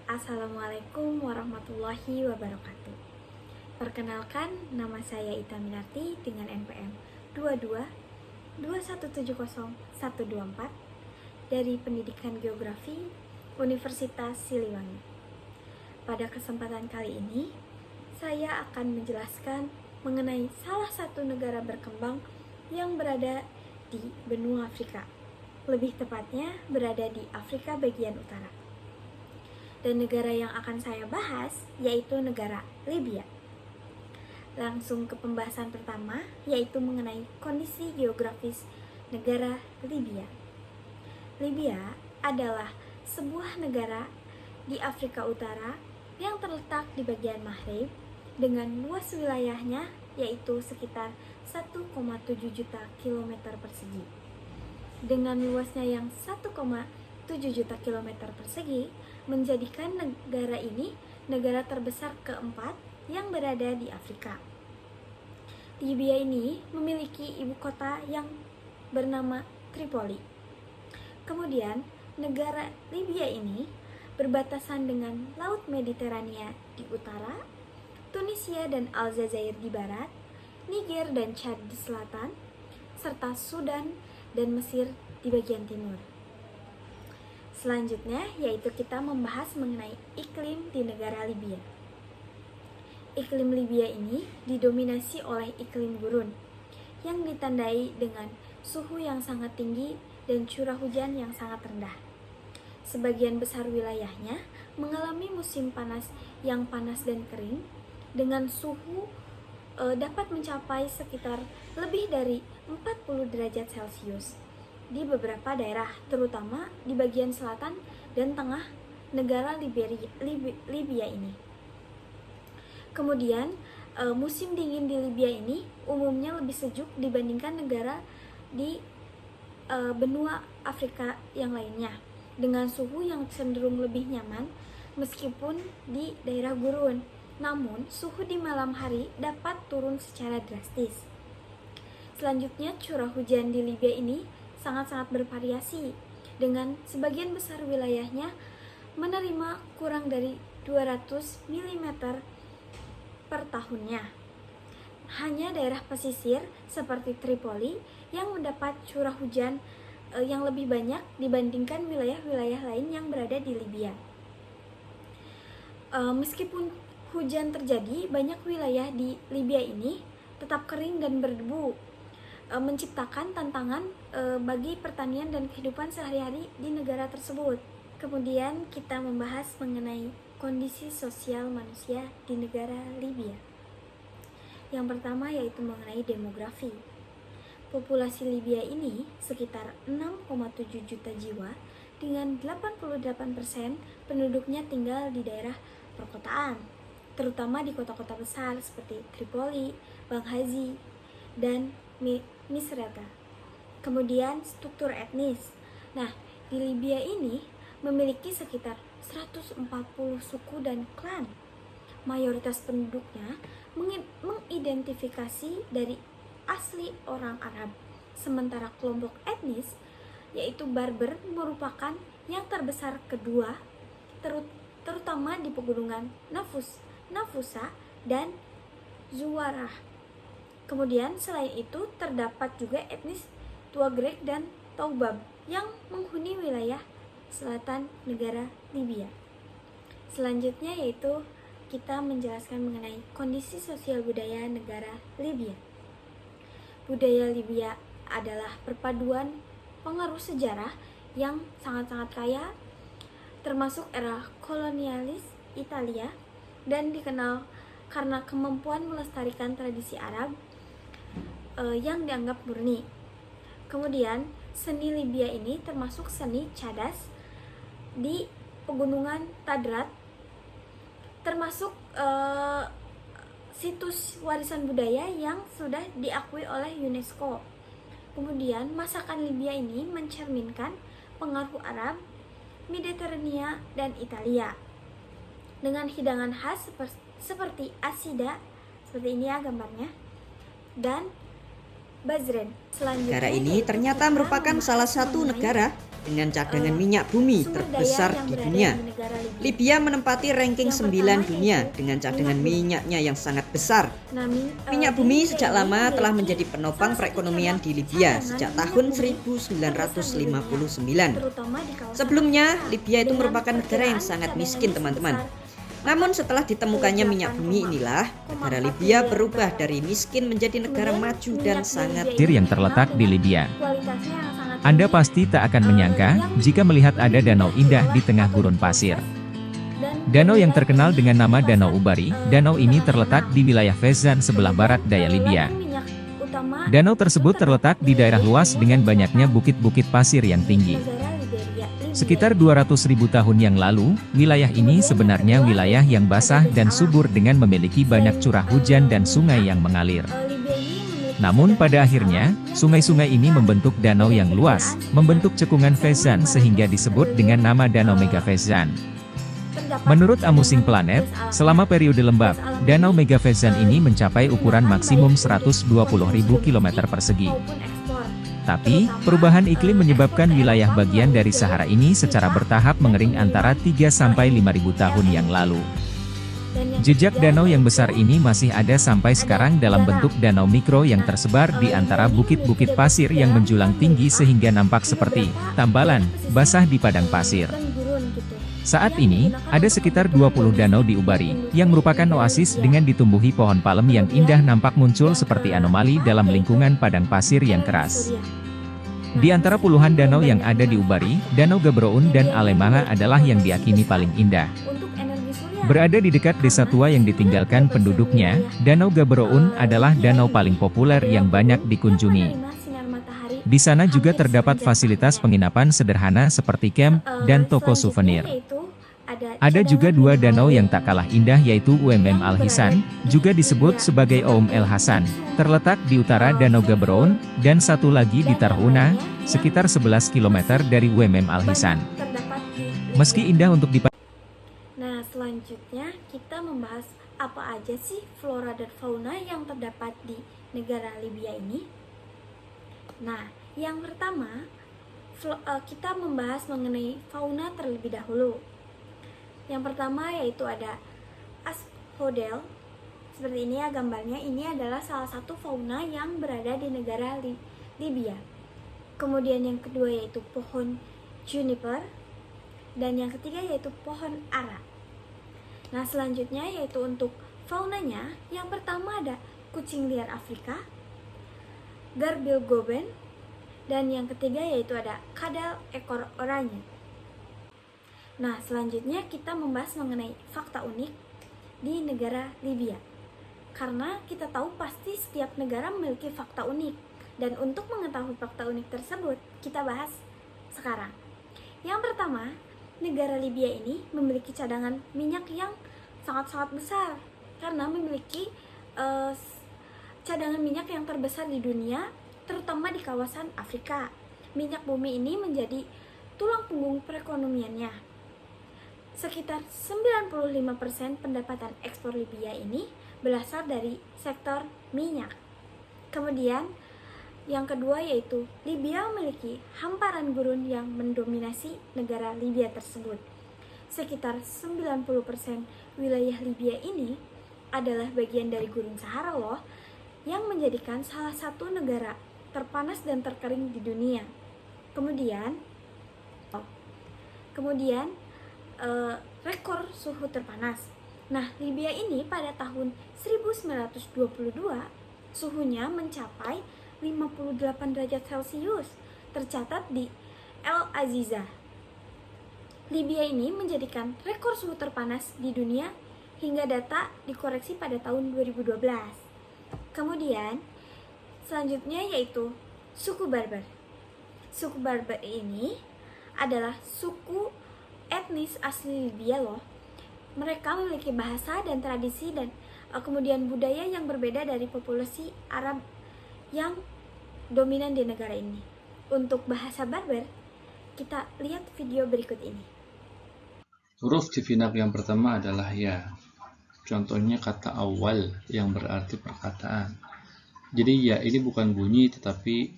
Assalamualaikum warahmatullahi wabarakatuh. Perkenalkan, nama saya Ita Minarti dengan NPM 222170-124 dari Pendidikan Geografi Universitas Siliwangi. Pada kesempatan kali ini, saya akan menjelaskan mengenai salah satu negara berkembang yang berada di benua Afrika. Lebih tepatnya berada di Afrika bagian utara. Dan negara yang akan saya bahas yaitu negara Libya. Langsung ke pembahasan pertama, yaitu mengenai kondisi geografis negara Libya. Libya adalah sebuah negara di Afrika Utara yang terletak di bagian Maghrib dengan luas wilayahnya yaitu sekitar 1,7 juta kilometer persegi. Dengan luasnya yang 1,7 juta kilometer persegi, menjadikan negara ini negara terbesar keempat yang berada di Afrika. Libya ini memiliki ibu kota yang bernama Tripoli. Kemudian, negara Libya ini berbatasan dengan Laut Mediterania di utara, Tunisia dan Aljazair di barat, Niger dan Chad di selatan, serta Sudan dan Mesir di bagian timur. Selanjutnya yaitu kita membahas mengenai iklim di negara Libya. Iklim Libya ini didominasi oleh iklim gurun yang ditandai dengan suhu yang sangat tinggi dan curah hujan yang sangat rendah. Sebagian besar wilayahnya mengalami musim panas yang panas dan kering dengan suhu dapat mencapai sekitar lebih dari 40 derajat Celcius di beberapa daerah, terutama di bagian selatan dan tengah negara Libya ini. Kemudian, musim dingin di Libya ini umumnya lebih sejuk dibandingkan negara di benua Afrika yang lainnya, dengan suhu yang cenderung lebih nyaman meskipun di daerah gurun. Namun, suhu di malam hari dapat turun secara drastis. Selanjutnya, curah hujan di Libya ini sangat-sangat bervariasi, dengan sebagian besar wilayahnya menerima kurang dari 200 mm per tahunnya. Hanya daerah pesisir seperti Tripoli yang mendapat curah hujan yang lebih banyak dibandingkan wilayah-wilayah lain yang berada di Libya. Meskipun hujan terjadi, banyak wilayah di Libya ini tetap kering dan berdebu, menciptakan tantangan bagi pertanian dan kehidupan sehari-hari di negara tersebut. Kemudian kita membahas mengenai kondisi sosial manusia di negara Libya. Yang pertama yaitu mengenai demografi. Populasi Libya ini sekitar 6,7 juta jiwa dengan 88% penduduknya tinggal di daerah perkotaan, terutama di kota-kota besar seperti Tripoli, Benghazi, dan Misrata. Kemudian struktur etnis. Nah, di Libya ini memiliki sekitar 140 suku dan klan. Mayoritas penduduknya mengidentifikasi dari asli orang Arab. Sementara kelompok etnis yaitu Berber merupakan yang terbesar kedua, terutama di pegunungan Nafusa dan Zuwarah. Kemudian selain itu terdapat juga etnis Tuareg dan Taubab yang menghuni wilayah selatan negara Libya. Selanjutnya yaitu kita menjelaskan mengenai kondisi sosial budaya negara Libya. Budaya Libya adalah perpaduan pengaruh sejarah yang sangat-sangat kaya, termasuk era kolonialis Italia, dan dikenal karena kemampuan melestarikan tradisi Arab yang dianggap murni. Kemudian seni Libya ini termasuk seni cadas di pegunungan Tadrat, termasuk situs warisan budaya yang sudah diakui oleh UNESCO. Kemudian masakan Libya ini mencerminkan pengaruh Arab, Mediterania, dan Italia dengan hidangan khas seperti asida, seperti ini ya gambarnya, dan bazren. Selanjutnya, Negara ini ternyata merupakan salah satu negara dengan cadangan minyak bumi terbesar di dunia. Libya menempati ranking 9 dunia dengan cadangan minyaknya yang sangat besar. Minyak bumi sejak lama telah menjadi penopang perekonomian di Libya sejak tahun 1959. Sebelumnya, Libya itu merupakan negara yang sangat miskin, teman-teman. Namun setelah ditemukannya minyak bumi inilah, negara Libya berubah dari miskin menjadi negara maju dan sangat yang terletak di Libya. Anda pasti tak akan menyangka jika melihat ada danau indah di tengah gurun pasir. Danau yang terkenal dengan nama Danau Ubari, danau ini terletak di wilayah Fezzan sebelah barat daya Libya. Danau tersebut terletak di daerah luas dengan banyaknya bukit-bukit pasir yang tinggi. Sekitar 200.000 tahun yang lalu, wilayah ini sebenarnya wilayah yang basah dan subur dengan memiliki banyak curah hujan dan sungai yang mengalir. Namun pada akhirnya, sungai-sungai ini membentuk danau yang luas, membentuk cekungan Fezzan sehingga disebut dengan nama Danau Mega Fezzan. Menurut Amusing Planet, selama periode lembab, Danau Mega Fezzan ini mencapai ukuran maksimum 120.000 km persegi. Tapi, perubahan iklim menyebabkan wilayah bagian dari Sahara ini secara bertahap mengering antara 3-5.000 tahun yang lalu. Jejak danau yang besar ini masih ada sampai sekarang dalam bentuk danau mikro yang tersebar di antara bukit-bukit pasir yang menjulang tinggi sehingga nampak seperti tambalan basah di padang pasir. Saat ini, ada sekitar 20 danau di Ubari, yang merupakan oasis dengan ditumbuhi pohon palem yang indah nampak muncul seperti anomali dalam lingkungan padang pasir yang keras. Di antara puluhan danau yang ada di Ubari, Danau Gabroun dan Alemanga adalah yang diakini paling indah. Berada di dekat desa tua yang ditinggalkan penduduknya, Danau Gabroun adalah danau paling populer yang banyak dikunjungi. Di sana juga terdapat fasilitas penginapan sederhana seperti camp dan toko souvenir. Ada juga dua danau yang tak kalah indah yaitu UMM Al Hisan, juga disebut sebagai Oum El Hasan, terletak di utara Danau Gabroun, dan satu lagi di Tarhuna, sekitar 11 km dari UMM Al Hisan. Meski indah untuk Nah, selanjutnya kita membahas apa aja sih flora dan fauna yang terdapat di negara Libya ini. Nah, yang pertama, kita membahas mengenai fauna terlebih dahulu. Yang pertama yaitu ada asphodel. Seperti ini ya gambarnya, ini adalah salah satu fauna yang berada di negara Libya. Kemudian yang kedua yaitu pohon juniper. Dan yang ketiga yaitu pohon ara. Nah, selanjutnya yaitu untuk faunanya, yang pertama ada kucing liar Afrika, garbil goben, dan yang ketiga yaitu ada kadal ekor oranye. Nah, selanjutnya kita membahas mengenai fakta unik di negara Libya. Karena kita tahu pasti setiap negara memiliki fakta unik, dan untuk mengetahui fakta unik tersebut, kita bahas sekarang. Yang pertama, negara Libya ini memiliki cadangan minyak yang sangat-sangat besar, karena memiliki cadangan minyak yang terbesar di dunia, terutama di kawasan Afrika. Minyak bumi ini menjadi tulang punggung perekonomiannya. Sekitar 95% pendapatan ekspor Libya ini berasal dari sektor minyak. Kemudian, yang kedua yaitu Libya memiliki hamparan gurun yang mendominasi negara Libya tersebut. Sekitar 90% wilayah Libya ini adalah bagian dari gurun Sahara loh, yang menjadikan salah satu negara terpanas dan terkering di dunia. Kemudian rekor suhu terpanas. Nah, Libya ini pada tahun 1922 suhunya mencapai 58 derajat Celcius, tercatat di El Aziza. Libya ini menjadikan rekor suhu terpanas di dunia hingga data dikoreksi pada tahun 2012. Kemudian, selanjutnya yaitu suku Barbar. Suku Barbar ini adalah suku etnis asli Libya loh. Mereka memiliki bahasa dan tradisi dan kemudian budaya yang berbeda dari populasi Arab yang dominan di negara ini. Untuk bahasa Barbar, kita lihat video berikut ini. Huruf di Finak yang pertama adalah ya. Contohnya kata awal yang berarti perkataan. Jadi ya ini bukan bunyi tetapi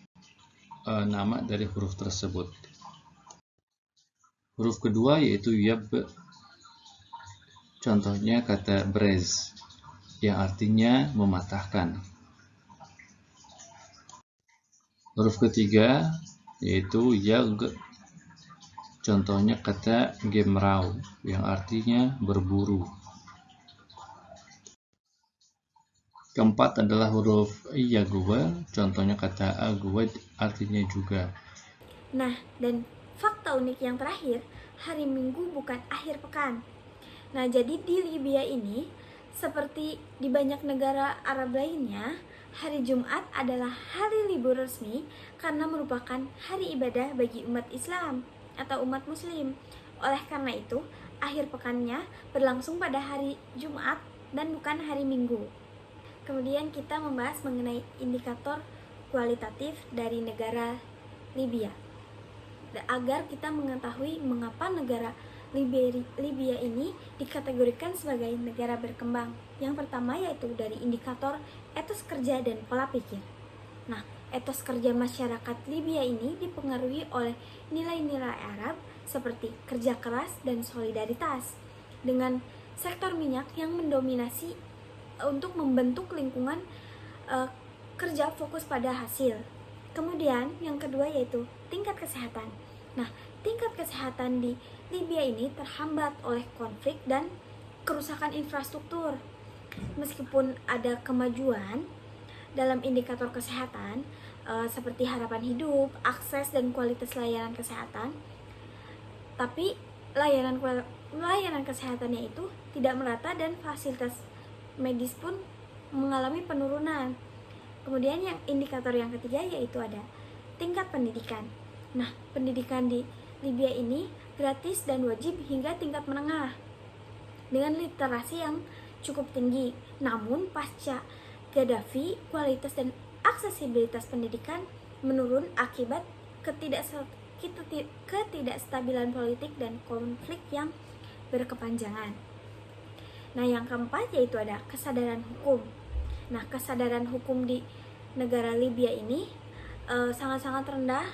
nama dari huruf tersebut. Huruf kedua yaitu yab. Contohnya kata brez yang artinya mematahkan. Huruf ketiga yaitu yag. Contohnya kata gemrau yang artinya berburu. Keempat adalah huruf yagwa. Contohnya kata agwad artinya juga. Nah, dan fakta unik yang terakhir, hari Minggu bukan akhir pekan. Nah, jadi di Libya ini, seperti di banyak negara Arab lainnya, hari Jumat adalah hari libur resmi karena merupakan hari ibadah bagi umat Islam atau umat Muslim. Oleh karena itu, akhir pekannya berlangsung pada hari Jumat dan bukan hari Minggu. Kemudian kita membahas mengenai indikator kualitatif dari negara Libya. Agar kita mengetahui mengapa negara Libya ini dikategorikan sebagai negara berkembang. Yang pertama yaitu dari indikator etos kerja dan pola pikir. Nah, etos kerja masyarakat Libya ini dipengaruhi oleh nilai-nilai Arab seperti kerja keras dan solidaritas, dengan sektor minyak yang mendominasi untuk membentuk lingkungan kerja fokus pada hasil. Kemudian yang kedua yaitu tingkat kesehatan. Nah, tingkat kesehatan di Libya ini terhambat oleh konflik dan kerusakan infrastruktur. Meskipun ada kemajuan dalam indikator kesehatan seperti harapan hidup, akses dan kualitas layanan kesehatan, tapi layanan kesehatannya itu tidak merata dan fasilitas medis pun mengalami penurunan. Kemudian yang indikator yang ketiga yaitu ada tingkat pendidikan. Nah, pendidikan di Libya ini gratis dan wajib hingga tingkat menengah dengan literasi yang cukup tinggi. Namun pasca Gaddafi, kualitas dan aksesibilitas pendidikan menurun akibat ketidakstabilan politik dan konflik yang berkepanjangan. Nah, yang keempat yaitu ada kesadaran hukum. Nah, kesadaran hukum di negara Libya ini sangat-sangat rendah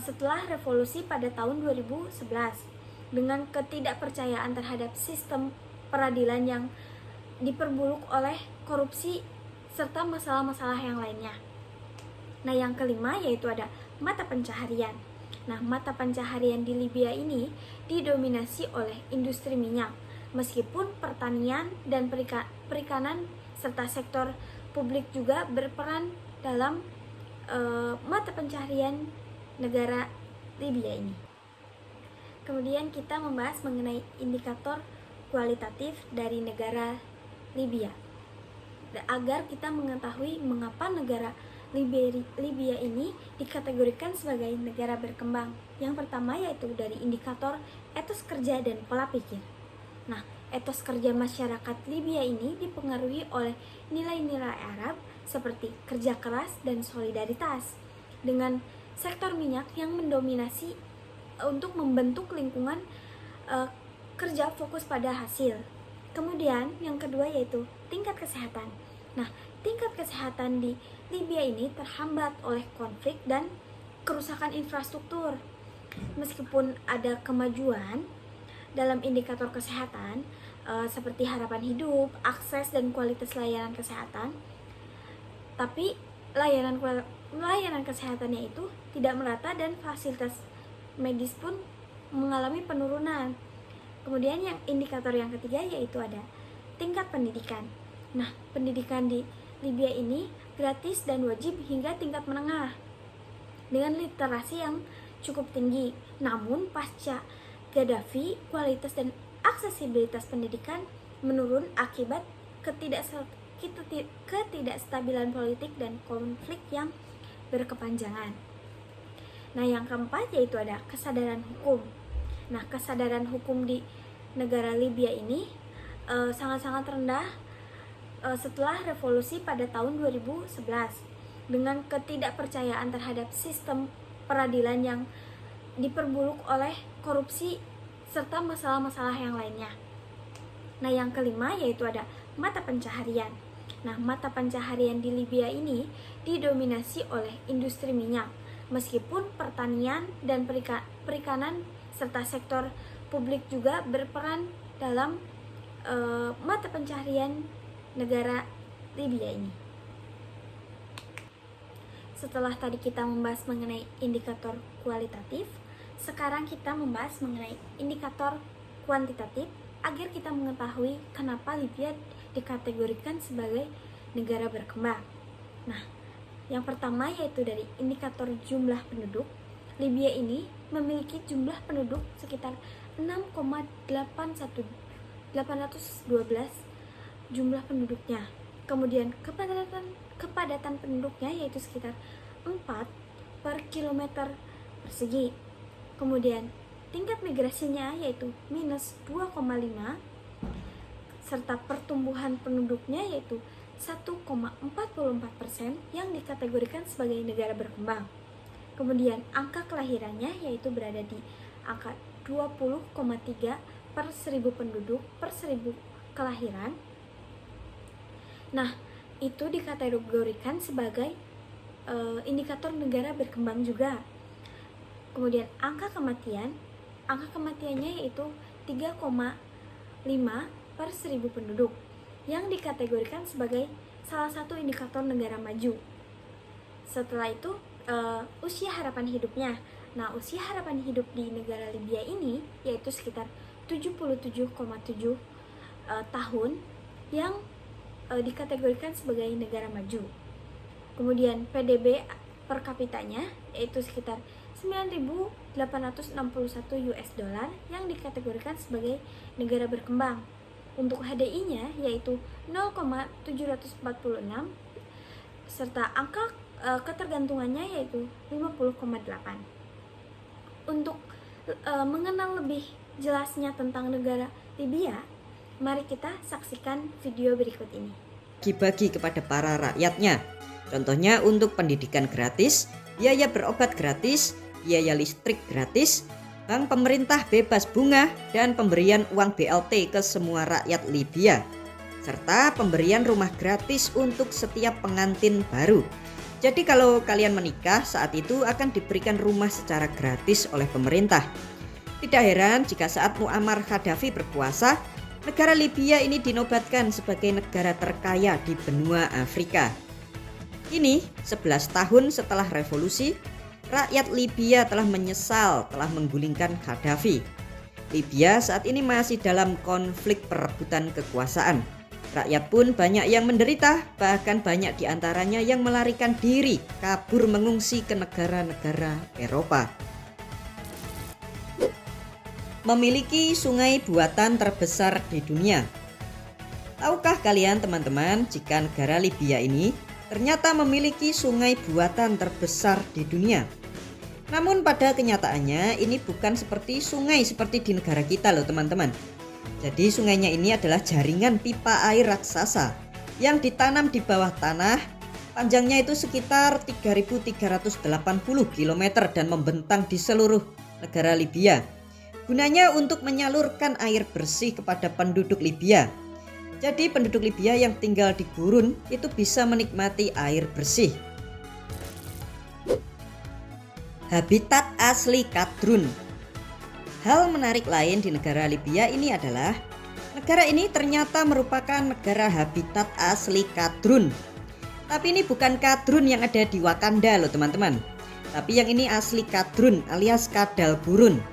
setelah revolusi pada tahun 2011 dengan ketidakpercayaan terhadap sistem peradilan yang diperburuk oleh korupsi serta masalah-masalah yang lainnya. Nah, yang kelima yaitu ada mata pencaharian. Nah, mata pencaharian di Libya ini didominasi oleh industri minyak, meskipun pertanian dan perikanan serta sektor publik juga berperan dalam mata pencaharian negara Libya ini. Kemudian kita membahas mengenai indikator kualitatif dari negara Libya. Agar kita mengetahui mengapa negara Libya ini dikategorikan sebagai negara berkembang. Yang pertama yaitu dari indikator etos kerja dan pola pikir. Nah, etos kerja masyarakat Libya ini dipengaruhi oleh nilai-nilai Arab seperti kerja keras dan solidaritas, dengan sektor minyak yang mendominasi untuk membentuk lingkungan kerja fokus pada hasil. Kemudian yang kedua yaitu tingkat kesehatan. Nah, tingkat kesehatan di Libya ini terhambat oleh konflik dan kerusakan infrastruktur. Meskipun ada kemajuan dalam indikator kesehatan seperti harapan hidup, akses dan kualitas layanan kesehatan, tapi layanan kesehatannya itu tidak merata dan fasilitas medis pun mengalami penurunan. Kemudian yang indikator yang ketiga yaitu ada tingkat pendidikan. Nah, pendidikan di Libya ini gratis dan wajib hingga tingkat menengah dengan literasi yang cukup tinggi. Namun pasca Gaddafi, kualitas dan aksesibilitas pendidikan menurun akibat ketidakstabilan politik dan konflik yang berkepanjangan. Nah, yang keempat yaitu ada kesadaran hukum. Nah, kesadaran hukum di negara Libya ini sangat-sangat rendah setelah revolusi pada tahun 2011 dengan ketidakpercayaan terhadap sistem peradilan yang diperburuk oleh korupsi serta masalah-masalah yang lainnya. Nah, yang kelima yaitu ada mata pencaharian. Nah, mata pencaharian di Libya ini didominasi oleh industri minyak, meskipun pertanian dan perikanan serta sektor publik juga berperan dalam mata pencaharian negara Libya ini. Setelah tadi kita membahas mengenai indikator kualitatif, sekarang kita membahas mengenai indikator kuantitatif agar kita mengetahui kenapa Libya dikategorikan sebagai negara berkembang. Nah, yang pertama yaitu dari indikator jumlah penduduk. Libya ini memiliki jumlah penduduk sekitar 6,812 jumlah penduduknya. Kemudian kepadatan penduduknya yaitu sekitar 4 per kilometer persegi. Kemudian tingkat migrasinya yaitu minus 2,5, serta pertumbuhan penduduknya yaitu 1,44% yang dikategorikan sebagai negara berkembang. Kemudian angka kelahirannya yaitu berada di angka 20,3 per 1000 penduduk per 1000 kelahiran. Nah, itu dikategorikan sebagai indikator negara berkembang juga. Kemudian angka kematiannya yaitu 3,5 per 1000 penduduk yang dikategorikan sebagai salah satu indikator negara maju. Setelah itu usia harapan hidupnya. Nah, usia harapan hidup di negara Libya ini yaitu sekitar 77,7 tahun yang dikategorikan sebagai negara maju. Kemudian PDB per kapitanya yaitu sekitar 9.861 US dollar yang dikategorikan sebagai negara berkembang. Untuk HDI-nya yaitu 0,746 serta angka ketergantungannya yaitu 50,8. Untuk mengenal lebih jelasnya tentang negara Libya, mari kita saksikan video berikut ini. Dibagi kepada para rakyatnya. Contohnya untuk pendidikan gratis, biaya berobat gratis, biaya listrik gratis, bank pemerintah bebas bunga, dan pemberian uang BLT ke semua rakyat Libya, serta pemberian rumah gratis untuk setiap pengantin baru. Jadi kalau kalian menikah saat itu akan diberikan rumah secara gratis oleh pemerintah. Tidak heran jika saat Muammar Gaddafi berkuasa, negara Libya ini dinobatkan sebagai negara terkaya di benua Afrika. Kini, 11 tahun setelah revolusi, rakyat Libya telah menyesal telah menggulingkan Gaddafi. Libya saat ini masih dalam konflik perebutan kekuasaan. Rakyat pun banyak yang menderita, bahkan banyak diantaranya yang melarikan diri, kabur mengungsi ke negara-negara Eropa. Memiliki sungai buatan terbesar di dunia. Tahukah kalian teman-teman jika negara Libya ini ternyata memiliki sungai buatan terbesar di dunia? Namun pada kenyataannya ini bukan seperti sungai seperti di negara kita loh teman-teman. Jadi sungainya ini adalah jaringan pipa air raksasa yang ditanam di bawah tanah. Panjangnya itu sekitar 3.380 km dan membentang di seluruh negara Libya. Gunanya untuk menyalurkan air bersih kepada penduduk Libya. Jadi penduduk Libya yang tinggal di gurun itu bisa menikmati air bersih. Habitat asli kadrun. Hal menarik lain di negara Libya ini adalah negara ini ternyata merupakan negara habitat asli kadrun. Tapi ini bukan kadrun yang ada di Wakanda loh teman-teman. Tapi yang ini asli kadrun alias kadal gurun,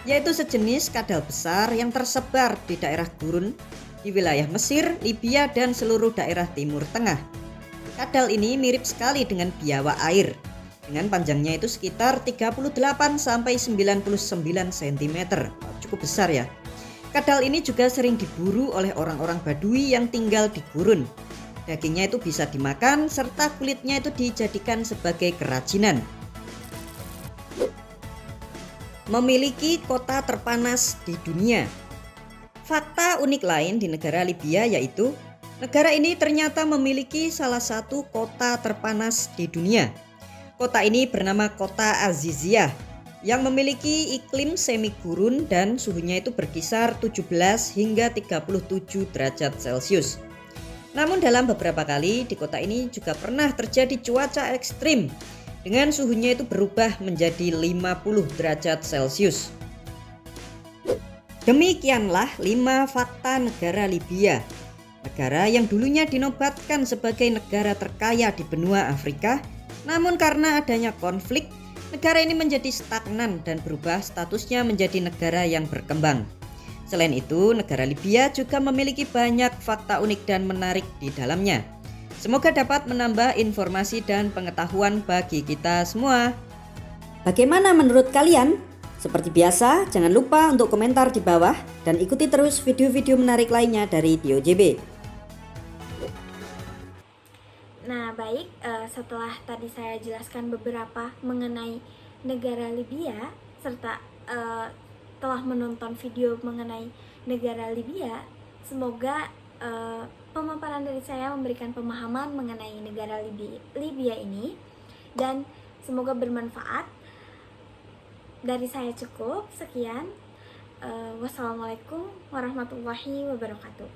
yaitu sejenis kadal besar yang tersebar di daerah gurun di wilayah Mesir, Libya, dan seluruh daerah Timur Tengah. Kadal ini mirip sekali dengan biawak air, dengan panjangnya itu sekitar 38 sampai 99 cm. Cukup besar ya. Kadal ini juga sering diburu oleh orang-orang Badui yang tinggal di gurun. Dagingnya itu bisa dimakan serta kulitnya itu dijadikan sebagai kerajinan. Memiliki kota terpanas di dunia. Fakta unik lain di negara Libya yaitu negara ini ternyata memiliki salah satu kota terpanas di dunia. Kota ini bernama Kota Aziziyah yang memiliki iklim semi gurun dan suhunya itu berkisar 17 hingga 37 derajat Celcius. Namun dalam beberapa kali di kota ini juga pernah terjadi cuaca ekstrim dengan suhunya itu berubah menjadi 50 derajat Celcius. Demikianlah 5 fakta negara Libya. Negara yang dulunya dinobatkan sebagai negara terkaya di benua Afrika, namun karena adanya konflik, negara ini menjadi stagnan dan berubah statusnya menjadi negara yang berkembang. Selain itu, negara Libya juga memiliki banyak fakta unik dan menarik di dalamnya. Semoga dapat menambah informasi dan pengetahuan bagi kita semua. Bagaimana menurut kalian? Seperti biasa, jangan lupa untuk komentar di bawah dan ikuti terus video-video menarik lainnya dari DOJB. Nah, baik, setelah tadi saya jelaskan beberapa mengenai negara Libya, serta telah menonton video mengenai negara Libya, semoga pemaparan dari saya memberikan pemahaman mengenai negara Libya ini, dan semoga bermanfaat. Dari saya cukup, sekian. Wassalamualaikum warahmatullahi wabarakatuh.